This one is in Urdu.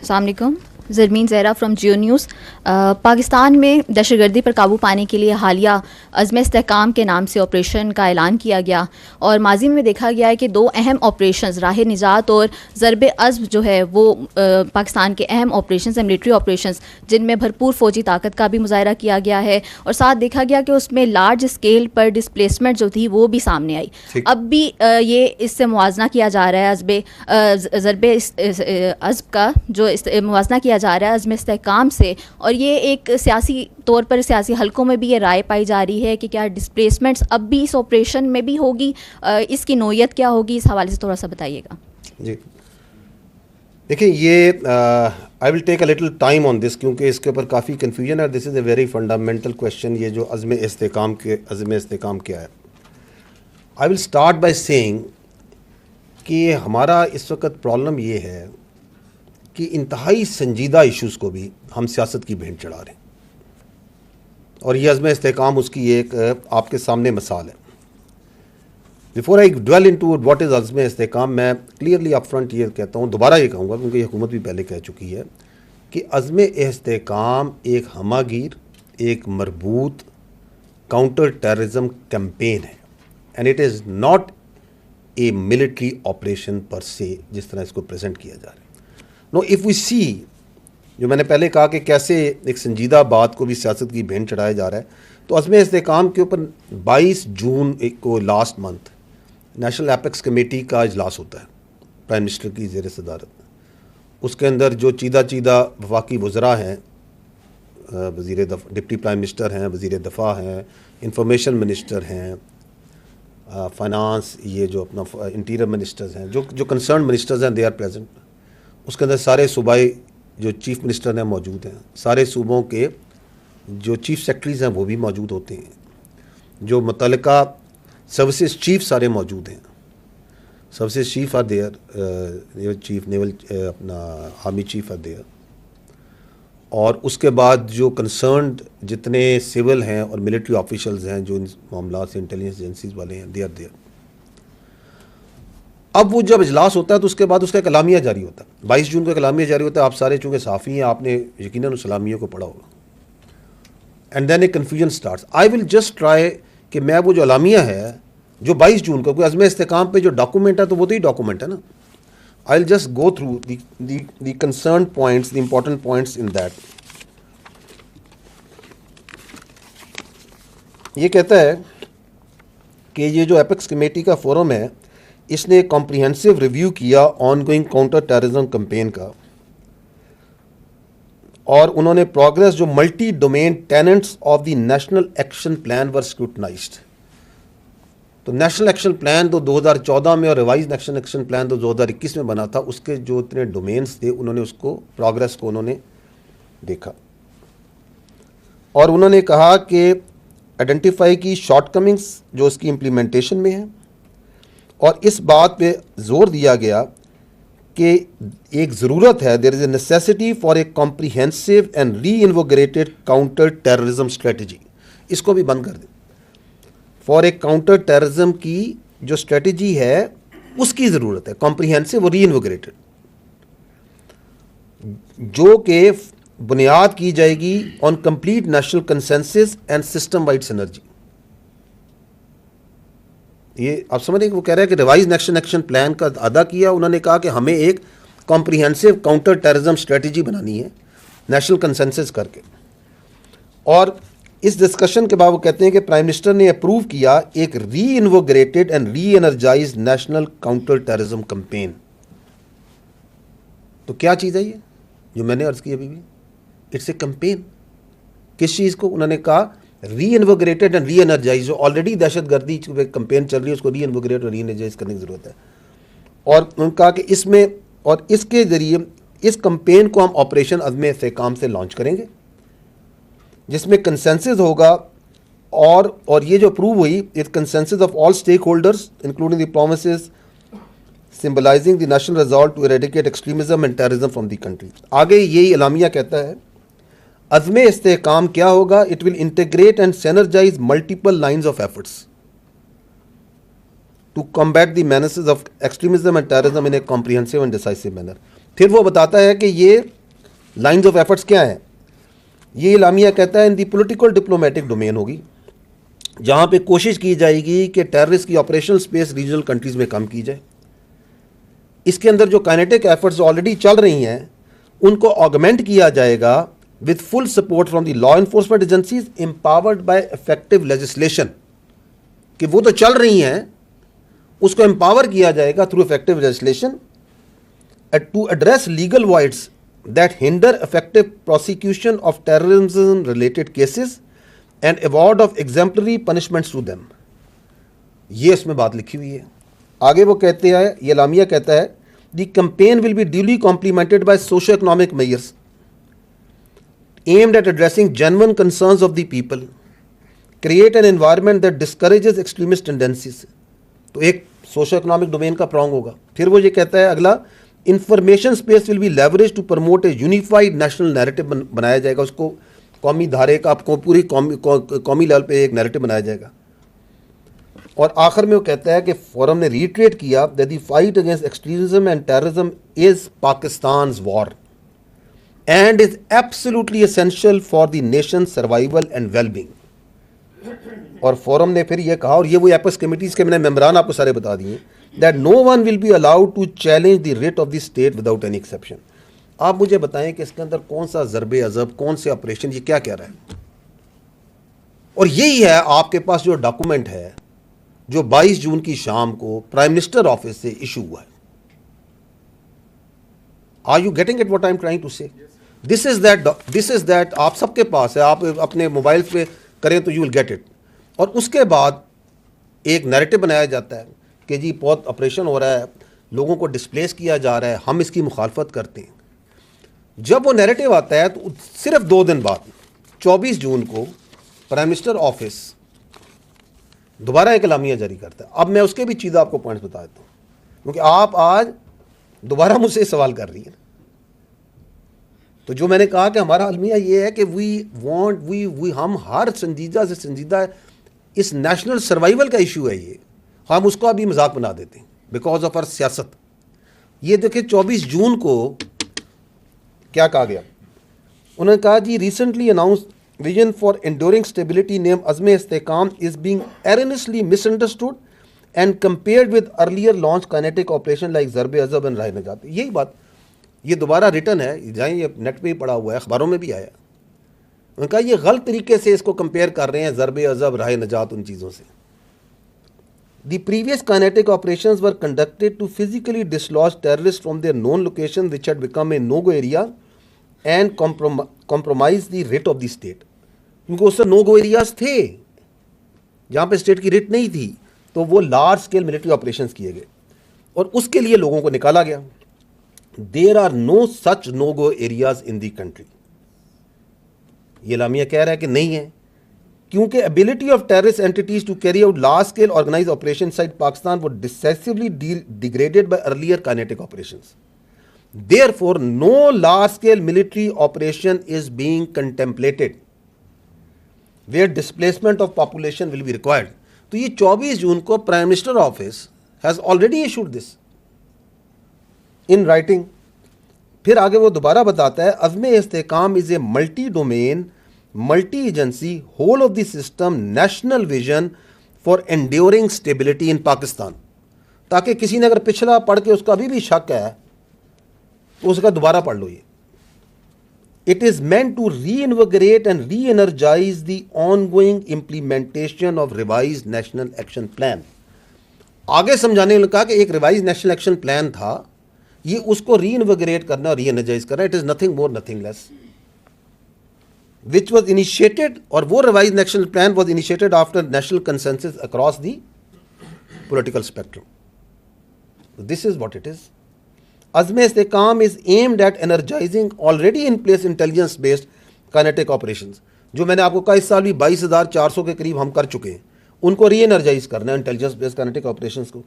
السلام علیکم. Zarmeen Zahra from Jio news. پاکستان میں دہشت گردی پر قابو پانے کے لیے حالیہ عزم استحکام کے نام سے آپریشن کا اعلان کیا گیا, اور ماضی میں دیکھا گیا ہے کہ دو اہم آپریشنز راہ نجات اور ضرب عزم جو ہے وہ پاکستان کے اہم آپریشنز ہیں, ملٹری آپریشنز, جن میں بھرپور فوجی طاقت کا بھی مظاہرہ کیا گیا ہے, اور ساتھ دیکھا گیا کہ اس میں لارج اسکیل پر ڈسپلیسمنٹ جو تھی وہ بھی سامنے آئی. اب بھی یہ اس سے موازنہ کیا جا رہا ہے ضرب عزم کا, جو موازنہ کیا جا رہا ہے عزم استحکام سے, اور یہ ایک سیاسی طور پر سیاسی حلقوں میں بھی یہ رائے پائی جا رہی ہے کہ کیا ڈسپلیسمنٹس اب بھی اس آپریشن میں بھی ہوگی, اس کی نوعیت کیا ہوگی, اس حوالے سے تھوڑا سا بتائیے گا. جی دیکھیں, یہ آئی ول ٹیک اے لٹل ٹائم آن دس, کیونکہ اس کے اوپر کافی کنفیوژن ہے. دس از اے ویری فنڈامنٹل کویشچن, یہ جو عزم استحکام کیا ہے. آئی ول اسٹارٹ بائی سیئنگ کہ ہمارا اس وقت پرابلم یہ ہے کہ انتہائی سنجیدہ ایشوز کو بھی ہم سیاست کی بھینٹ چڑھا رہے ہیں, اور یہ عزم استحکام اس کی ایک آپ کے سامنے مثال ہے. Before I dwell into what is عزم استحکام, میں کلیئرلی اپ فرنٹ یہ کہتا ہوں, دوبارہ یہ کہوں گا کیونکہ یہ حکومت بھی پہلے کہہ چکی ہے, کہ عزم استحکام ایک ہمہ گیر, ایک مربوط کاؤنٹر ٹیررزم کیمپین ہے, and it is not a military operation پر سے جس طرح اس کو پریزنٹ کیا جا رہا ہے. نو اف وی سی, جو میں نے پہلے کہا کہ کیسے ایک سنجیدہ بات کو بھی سیاست کی بھینٹ چڑھایا جا رہا ہے, تو عزم استحکام کے اوپر 22 جون کو last month national apex committee کا اجلاس ہوتا ہے پرائم منسٹر کی زیر صدارت. اس کے اندر جو چیدہ وفاقی وزراء ہیں, ڈپٹی پرائم منسٹر ہیں, وزیر دفاع ہیں, انفارمیشن منسٹر ہیں, فائنانس, یہ جو اپنا انٹیریئر منسٹرز ہیں, جو کنسرن منسٹرز ہیں, دے آر پریزنٹ. اس کے اندر سارے صوبائی جو چیف منسٹر ہیں موجود ہیں, سارے صوبوں کے جو چیف سیکرٹریز ہیں وہ بھی موجود ہوتے ہیں, جو متعلقہ سروسز چیف سارے موجود ہیں. Services chief are there, chief naval اپنا آرمی چیف آر دیئر, اور اس کے بعد جو کنسرنڈ جتنے سول ہیں اور ملٹری آفیشلز ہیں جو ان معاملات سے انٹیلیجنس ایجنسیز والے ہیں, دے آر دیئر. اب وہ جب اجلاس ہوتا ہے تو اس کے بعد اس کا ایک اعلامیہ جاری ہوتا ہے. 22 جون کا اعلامیہ جاری ہوتا ہے. آپ سارے چونکہ صحافی ہیں, آپ نے یقیناً اس اعلامیہ کو پڑھا ہوگا. And then a confusion starts. I will just try کہ میں وہ جو اعلامیہ ہے جو 22 جون کا, کوئی عزم استحکام پہ جو ڈاکومنٹ ہے تو وہ تو ہی ڈاکومنٹ ہے نا. I will just go through the concern points, the important points in that. یہ کہتا ہے کہ یہ جو ایپیکس کمیٹی کا فورم ہے, اس نے کمپریہنسو ریویو کیا ongoing counter terrorism campaign کا, اور انہوں نے پروگرس جو multi domain tenets of the national action plan were scrutinised. تو نیشنل ایکشن پلان تو 2014 میں اور ریوائز نیشنل ایکشن پلان تو 2021 میں بنا تھا, اس کے جو اتنے ڈومینس تھے انہوں نے اس کو پروگرس کو انہوں نے دیکھا, اور انہوں نے کہا کہ آئیڈینٹیفائی کی شارٹ کمنگس جو اس کی امپلیمنٹیشن میں ہیں, اور اس بات پہ زور دیا گیا کہ ایک ضرورت ہے, there is a necessity for a comprehensive and reinvigorated counter terrorism strategy. اس کو بھی بند کر دیں. فار اے کاؤنٹر ٹیررزم کی جو اسٹریٹجی ہے اس کی ضرورت ہے, کمپریہنسو اور ری انوگریٹڈ, جو کہ بنیاد کی جائے گی on complete national consensus and system wide synergy. یہ آپ سمجھ رہے ہیں کہ وہ کہہ رہے ہیں کہ ریوائز نیشنل ایکشن پلان کا ادا کیا, انہوں نے کہا کہ ہمیں ایک کمپریہنسو کاؤنٹر ٹیررزم اسٹریٹجی بنانی ہے نیشنل کنسنسس کر کے. اور اس ڈسکشن کے بعد وہ کہتے ہیں کہ پرائم منسٹر نے اپروو کیا ایک reinvigorated and reenergised national counter terrorism campaign. تو کیا چیز ہے یہ جو میں نے عرض کی ابھی بھی, اٹس اے کمپین. کس چیز کو؟ انہوں نے کہا ری انوگریٹڈ اینڈ ری انرجائز. جو آلریڈی دہشت گردی کمپین چل رہی ہے اس کو ری انوگریٹ اور ری انرجائز کرنے کی ضرورت ہے. اور انہوں نے کہا کہ اس میں اور اس کے ذریعے اس کمپین کو ہم آپریشن عزم استحکام سے لانچ کریں گے, جس میں کنسنسس ہوگا, اور یہ جو اپروو ہوئی at consensus of all stakeholders including the promises symbolising the national result to eradicate extremism and terrorism from the country. آگے یہی اعلامیہ کہتا ہے عزم استحکام کیا ہوگا, it will integrate and synergise multiple lines of efforts to combat the menaces of extremism and terrorism in a comprehensive and decisive manner. پھر وہ بتاتا ہے کہ یہ لائنز آف ایفرٹس کیا ہیں. یہ اعلامیہ کہتا ہے ان دی پولیٹیکل ڈپلومیٹک ڈومین ہوگی, جہاں پہ کوشش کی جائے گی کہ ٹیررسٹ کی آپریشنل سپیس ریجنل کنٹریز میں کم کی جائے. اس کے اندر جو کائنیٹک ایفرٹس آلریڈی چل رہی ہیں ان کو آگمنٹ کیا جائے گا with full support from the law enforcement agencies empowered by effective legislation. کہ وہ تو چل رہی ہیں, اس کو empower کیا جائے گا through effective legislation to address legal voids that hinder effective prosecution of terrorism related cases and award of exemplary punishments to them. یہ اس میں بات لکھی ہوئی ہے. آگے وہ کہتے ہیں, یہ اعلامیہ کہتا ہے the campaign will be duly complemented by socio-economic measures aimed at addressing genuine concerns of the people, create an environment that discourages extremist tendencies. تو ایک سوشو اکنامک ڈومین کا پرانگ ہوگا. پھر وہ یہ کہتا ہے اگلا, information space will be leverage to promote a unified national narrative بنایا جائے گا, اس کو قومی دھارے کا پوری قومی لیول پہ ایک نیریٹو بنایا جائے گا. اور آخر میں وہ کہتا ہے کہ فورم نے ریٹریٹ کیا that the fight against extremism and terrorism is Pakistan's war and is absolutely essential for the nation's survival and well-being. اور فورم نے پھر یہ کہا, اور یہ وہ ایپس کمیٹیز کے میں نے ممبران آپ کو سارے بتا دیے, that no one will be allowed to challenge the writ of the state without any exception. آپ مجھے بتائیں کہ اس کے اندر کون سا ضرب عضب, کون سے آپریشن, یہ کیا کہہ رہا ہے. اور یہی ہے آپ کے پاس جو ڈاکومنٹ ہے جو 22 جون کی شام کو پرائم منسٹر آفس سے ایشو ہوا ہے. Are you getting it what I'm trying to say? This is that آپ سب کے پاس ہے, آپ اپنے موبائل پہ کریں تو you will get it. اور اس کے بعد ایک نیریٹو بنایا جاتا ہے کہ جی بہت آپریشن ہو رہا ہے, لوگوں کو ڈسپلیس کیا جا رہا ہے, ہم اس کی مخالفت کرتے ہیں. جب وہ نیریٹو آتا ہے تو صرف 2 دن بعد 24 جون کو پرائم منسٹر آفس دوبارہ ایک اعلامیہ جاری کرتا ہے. اب میں اس کے بھی چیزیں آپ کو پوائنٹس بتا دیتا ہوں, کیونکہ آپ آج دوبارہ مجھ سے سوال کر رہی ہیں. تو جو میں نے کہا کہ ہمارا المیہ یہ ہے کہ ہم ہر سنجیدہ سے سنجیدہ اس نیشنل سروائیول کا ایشو ہے, یہ ہم اس کو ابھی مذاق بنا دیتے ہیں بیکاز آف آر سیاست. یہ دیکھیں 24 جون کو کیا کہا گیا, انہوں نے کہا جی recently announced vision for enduring stability name Azm Istehkam is being earnestly misunderstood and compared with earlier launch kinetic operation like Zarb Azb and راہ نجات. یہی بات, یہ دوبارہ ریٹن ہے, جائیں یہ نیٹ پہ ہی پڑا ہوا ہے, اخباروں میں بھی آیا. انہوں نے کہا یہ غلط طریقے سے اس کو کمپیئر کر رہے ہیں ضرب عضب, راہ نجات, ان چیزوں سے. The previous kinetic operations were conducted to physically dislodge terrorists from their known location which had become a no-go area and compromise the writ of the state. کیونکہ اس سے no-go areas تھے جہاں پہ اسٹیٹ کی ریٹ نہیں تھی, تو وہ لارج اسکیل ملٹری آپریشنز کیے گئے اور اس کے لیے لوگوں کو نکالا گیا. There are no such no-go areas in the country. یہ اعلامیہ کہہ رہا ہے کہ نہیں ہے, کیونکہ ability of terrorist entities to carry out large scale organized operations inside Pakistan was decisively degraded by earlier kinetic operations. Therefore, no large scale military operation is being contemplated where displacement of population will be required. تو یہ 24 جون کو prime minister office has already issued this in writing. پھر آگے وہ دوبارہ بتاتا ہے عزم استحکام is a multi-domain, multi-agency, whole of the system, national vision for enduring stability in Pakistan. تاکہ کسی نے اگر پچھلا پڑھ کے اس کا ابھی بھی شک ہے تو اس کا دوبارہ پڑھ لو. یہ it is meant to reinvigorate and re-energize the ongoing implementation of revised national action plan. آگے سمجھانے نے کہا کہ ایک ریوائز نیشنل ایکشن پلان تھا, یہ اس کو ری انویگریٹ کرنا اور ری انرجائز کرنا. It is nothing more nothing less which was initiated, اور وہ revised national plan was initiated after national consensus across the political spectrum. This is what it is. Azm Istehkam is aimed at energizing already in place intelligence based kinetic operations. جو میں نے آپ کو کہا اس سال بھی 22,400 کے قریب ہم کر چکے ہیں, ان کو ری انرجائز کرنا ہے انٹیلیجنس بیسڈ kinetic operations کو.